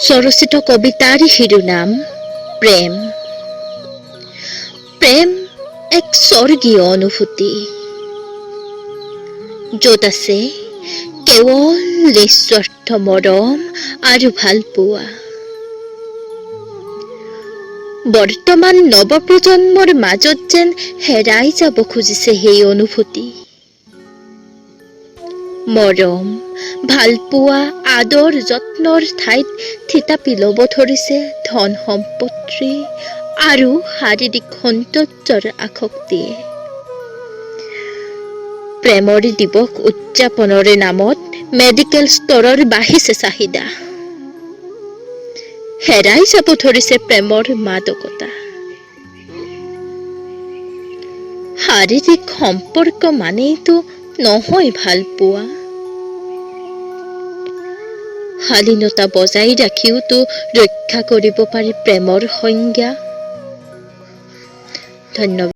স্বৰচিত কবিতাৰ শিৰোনাম প্ৰেম। প্ৰেম এক স্বৰ্গীয় অনুভূতি, য'ত আছে কেৱল নিস্বাৰ্থ মৰম আৰু ভালপোৱা। বৰ্তমান নৱপ্ৰজন্মৰ মাজত যেন হেৰাই যাব খুজিছে সেই অনুভূতি। মৰম, ভালপোৱা, আদৰ যত্নৰ ঠাইত থিতাপি ল'ব ধৰিছে ধন সম্পত্তি আৰু শাৰীৰিক সৌন্দৰ্যৰ আসক্তিয়ে। প্ৰেমৰ দিৱস উদযাপনৰ নামত মেডিকেল ষ্টৰৰ বাঢ়িছে চাহিদা। হেৰাই যাব ধৰিছে প্ৰেমৰ মাদকতা। শাৰীৰিক সম্পৰ্ক মানেইতো নহয় ভালপোৱা। শালীনতা বজাই ৰাখিওতো ৰক্ষা কৰিব পাৰি প্ৰেমৰ সংজ্ঞা। ধন্যবাদ।